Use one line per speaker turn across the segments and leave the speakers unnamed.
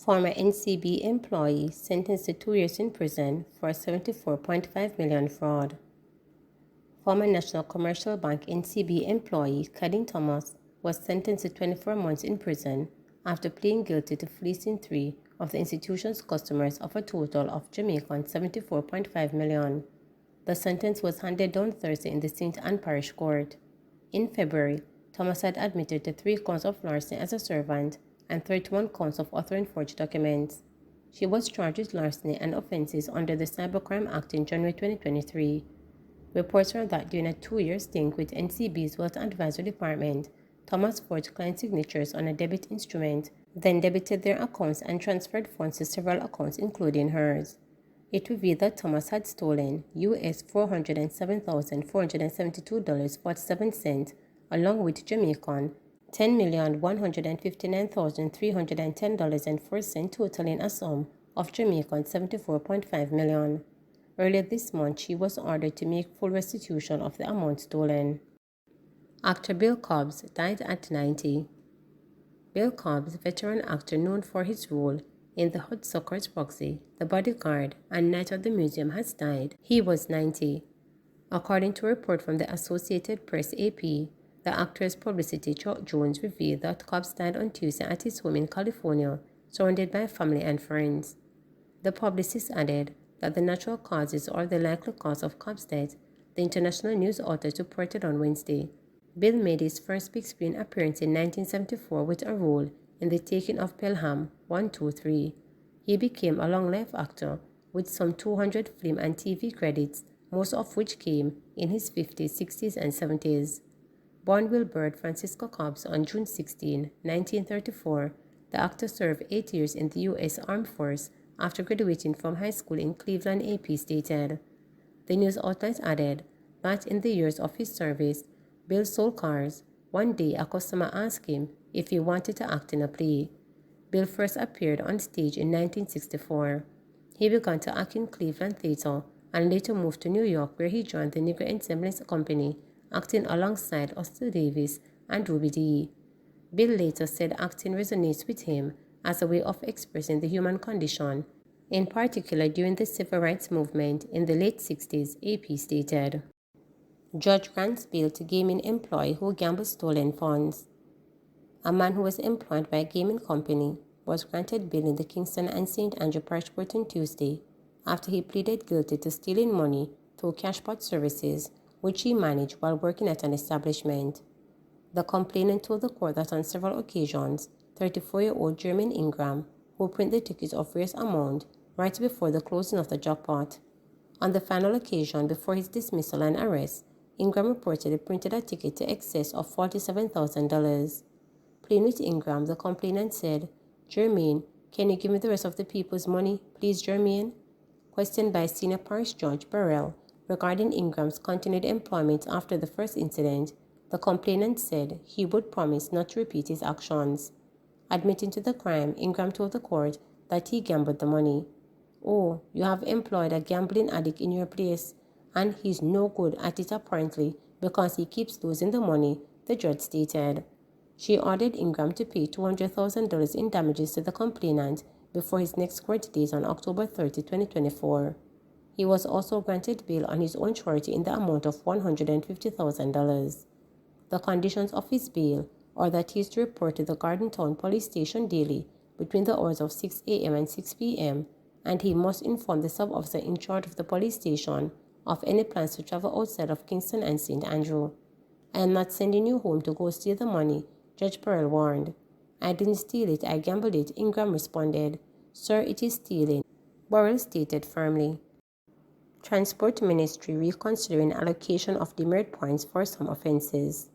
Former NCB employee sentenced to 2 years in prison for $74.5 million fraud. Former National Commercial Bank NCB employee Kading Thomas was sentenced to 24 months in prison after pleading guilty to fleecing 3 of the institution's customers of a total of Jamaica $74.5 million. The sentence was handed down Thursday in the St. Anne Parish Court. In February, Thomas had admitted to 3 counts of larceny as a servant and 31 counts of authoring forged documents. She was charged with larceny and offenses under the Cybercrime Act in January 2023. Reports are that during a 2-year stint with NCB's Wealth Advisory Department, Thomas forged client signatures on a debit instrument, then debited their accounts and transferred funds to several accounts including hers. It revealed that Thomas had stolen US $407,472.47 along with Jamaican $10,159,310.04, totaling a sum of Jamaican $74.5 million. Earlier this month, she was ordered to make full restitution of the amount stolen. Actor Bill Cosby died at 90. Bill Cosby, veteran actor known for his role in The Hudsuckers Proxy, The Bodyguard, and Night at the Museum, has died. He was 90. According to a report from the Associated Press AP, the actor's publicity, Chuck Jones, revealed that Cosby died on Tuesday at his home in California, surrounded by family and friends. The publicist added that the natural causes or the likely cause of Cosby's death, the international news outlet reported on Wednesday. Bill made his first big screen appearance in 1974 with a role in The Taking of Pelham 123. He became a long-life actor with some 200 film and TV credits, most of which came in his 50s, 60s, and 70s. Born Wilbert Francisco Cosby on June 16, 1934, the actor served 8 years in the U.S. Armed Forces after graduating from high school in Cleveland, AP stated. The news outlet added that in the years of his service, Bill sold cars. One day, a customer asked him if he wanted to act in a play. Bill first appeared on stage in 1964. He began to act in Cleveland Theater and later moved to New York, where he joined the Negro Ensemble Company, acting alongside Oscar Davis and Ruby Dee. Bill later said acting resonates with him as a way of expressing the human condition, in particular during the civil rights movement in the late 60s, AP stated. Judge grants bail to gaming employee who gambled stolen funds. A man who was employed by a gaming company was granted bail in the Kingston and St. Andrew Parish Court on Tuesday after he pleaded guilty to stealing money through cashpot services, which he managed while working at an establishment. The complainant told the court that on several occasions, 34-year-old Jermaine Ingram, who printed the tickets of various amounts right before the closing of the jackpot. On the final occasion before his dismissal and arrest, Ingram reportedly printed a ticket to excess of $47,000. Pleading with Ingram, the complainant said, "Jermaine, can you give me the rest of the people's money, please, Jermaine?" Questioned by Senior Parish Judge Burrell regarding Ingram's continued employment after the first incident, the complainant said he would promise not to repeat his actions. Admitting to the crime, Ingram told the court that he gambled the money. "Oh, you have employed a gambling addict in your place, and he's no good at it apparently because he keeps losing the money," the judge stated. She ordered Ingram to pay $200,000 in damages to the complainant before his next court date on October 30, 2024. He was also granted bail on his own surety in the amount of $150,000. The conditions of his bail are that he is to report to the Garden Town Police Station daily between the hours of 6 a.m. and 6 p.m., and he must inform the sub-officer in charge of the police station of any plans to travel outside of Kingston and St. Andrew. "I am not sending you home to go steal the money," Judge Pearl warned. "I didn't steal it, I gambled it," Ingram responded. "Sir, it is stealing," Burrell stated firmly. Transport Ministry reconsidering allocation of demerit points for some offenses.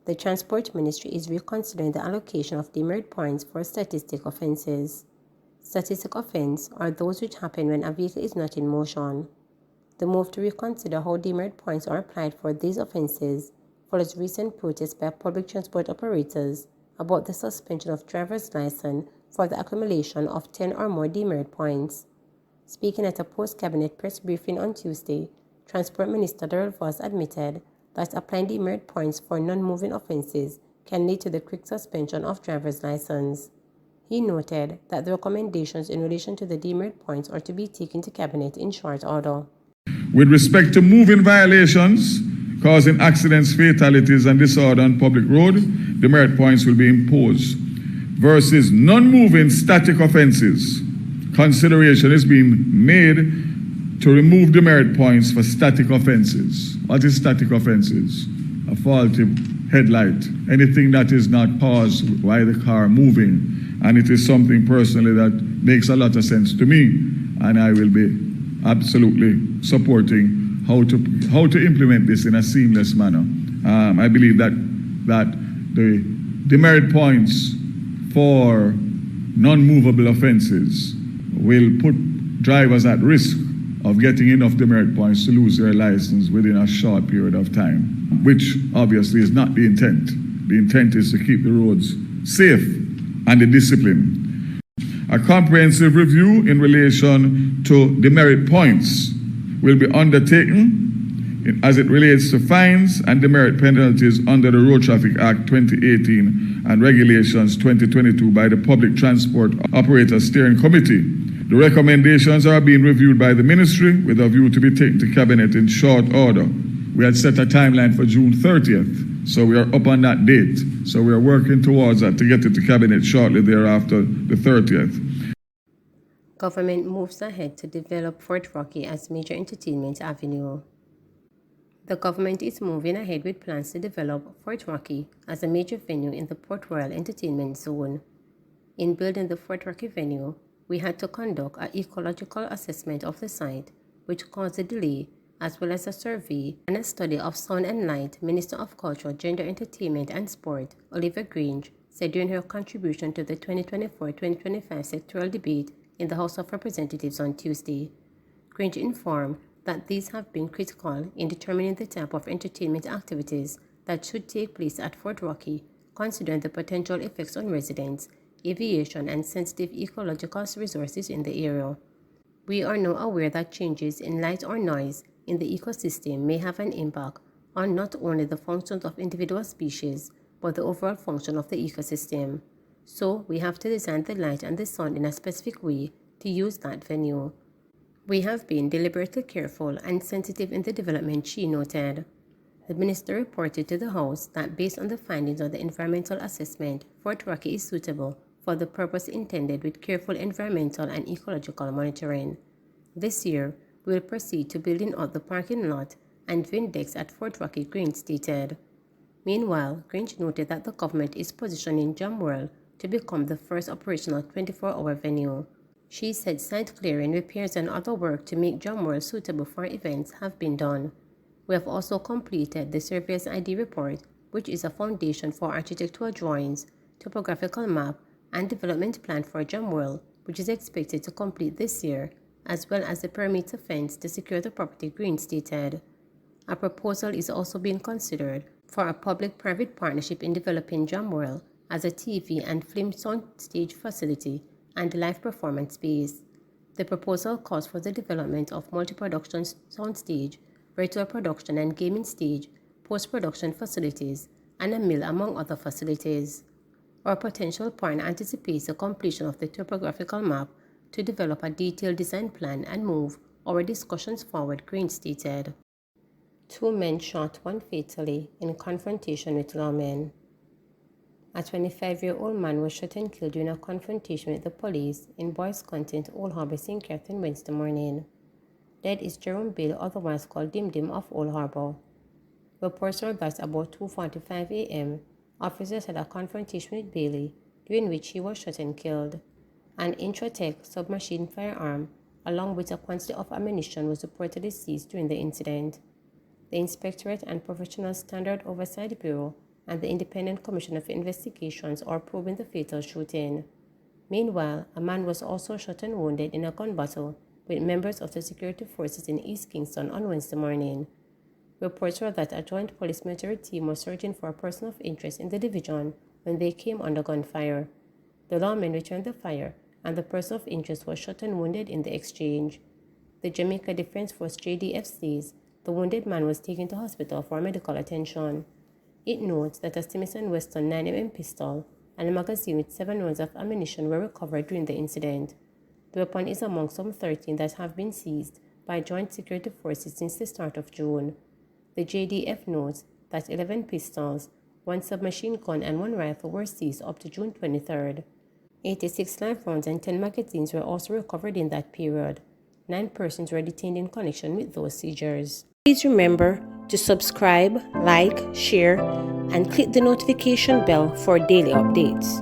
The Transport Ministry is reconsidering the allocation of demerit points for statistic offenses. Statistic offenses are those which happen when a vehicle is not in motion. The move to reconsider how demerit points are applied for these offenses follows recent protests by public transport operators about the suspension of driver's license for the accumulation of 10 or more demerit points. Speaking at a post-cabinet press briefing on Tuesday, Transport Minister Darrell Voss admitted that applying demerit points for non-moving offences can lead to the quick suspension of driver's license. He noted that the recommendations in relation to the demerit points are to be taken to Cabinet in short order.
With respect to moving violations causing accidents, fatalities, and disorder on public road, demerit points will be imposed. Versus non-moving static offences, consideration is being made to remove demerit points for static offences. What is static offences? A faulty headlight, anything that is not paused while the car moving. And it is something personally that makes a lot of sense to me, and I will be absolutely supporting how to implement this in a seamless manner. I believe that the demerit points for non-movable offences will put drivers at risk of getting enough demerit points to lose their license within a short period of time, which obviously is not the intent. The intent is to keep the roads safe and the discipline. A comprehensive review in relation to demerit points will be undertaken as it relates to fines and demerit penalties under the Road Traffic Act 2018 and Regulations 2022 by the Public Transport Operator Steering Committee. The recommendations are being reviewed by the Ministry with a view to be taken to Cabinet in short order. We had set a timeline for June 30th, so we are up on that date. So we are working towards that to get it to Cabinet shortly thereafter, the 30th.
Government moves ahead to develop Fort Rocky as major entertainment avenue. The government is moving ahead with plans to develop Fort Rocky as a major venue in the Port Royal Entertainment Zone. In building the Fort Rocky venue, we had to conduct an ecological assessment of the site, which caused a delay, as well as a survey and a study of sound and light. Minister of Culture, Gender, Entertainment and Sport, Olivia Grange, said during her contribution to the 2024-2025 sectoral debate in the House of Representatives on Tuesday. Grange informed that these have been critical in determining the type of entertainment activities that should take place at Fort Rocky, considering the potential effects on residents, aviation, and sensitive ecological resources in the area. We are now aware that changes in light or noise in the ecosystem may have an impact on not only the functions of individual species, but the overall function of the ecosystem. So we have to design the light and the sound in a specific way to use that venue. We have been deliberately careful and sensitive in the development, she noted. The minister reported to the House that based on the findings of the environmental assessment, Fort Rocky is suitable for the purpose intended with careful environmental and ecological monitoring. This year, we will proceed to building out the parking lot and Vindex at Fort Rocky, Grange stated. Meanwhile, Grange noted that the government is positioning Jamworld to become the first operational 24-hour venue. She said site clearing, repairs, and other work to make Jamworld suitable for events have been done. We have also completed the Surveyor's ID report, which is a foundation for architectural drawings, topographical map, and development plan for Jamworld, which is expected to complete this year, as well as the perimeter fence to secure the property, Green stated. A proposal is also being considered for a public-private partnership in developing Jamworld as a TV and film soundstage facility and live performance space. The proposal calls for the development of multi-production soundstage, virtual production and gaming stage, post-production facilities, and a mill, among other facilities. Our potential partner anticipates the completion of the topographical map to develop a detailed design plan and move our discussions forward, Green stated. 2 men shot, 1 fatally, in confrontation with lawmen. A 25-year-old man was shot and killed during a confrontation with the police in Boys Content, Old Harbour, St. Catherine, Wednesday morning. Dead is Jerome Bill, otherwise called Dim Dim, of Old Harbour. Reports are that about 2:45 a.m., officers had a confrontation with Bailey, during which he was shot and killed. An Intratec submachine firearm, along with a quantity of ammunition, was reportedly seized during the incident. The Inspectorate and Professional Standard Oversight Bureau and the Independent Commission of Investigations are probing the fatal shooting. Meanwhile, a man was also shot and wounded in a gun battle with members of the security forces in East Kingston on Wednesday morning. Reports were that a joint police military team was searching for a person of interest in the division when they came under gunfire. The lawmen returned the fire and the person of interest was shot and wounded in the exchange. The Jamaica Defense Force JDF says the wounded man was taken to hospital for medical attention. It notes that a Smith & Wesson 9mm pistol and a magazine with 7 rounds of ammunition were recovered during the incident. The weapon is among some 13 that have been seized by joint security forces since the start of June. The JDF notes that 11 pistols, 1 submachine gun and 1 rifle were seized up to June 23rd. 86 live rounds and 10 magazines were also recovered in that period. 9 persons were detained in connection with those seizures. Please remember to subscribe, like, share, and click the notification bell for daily updates.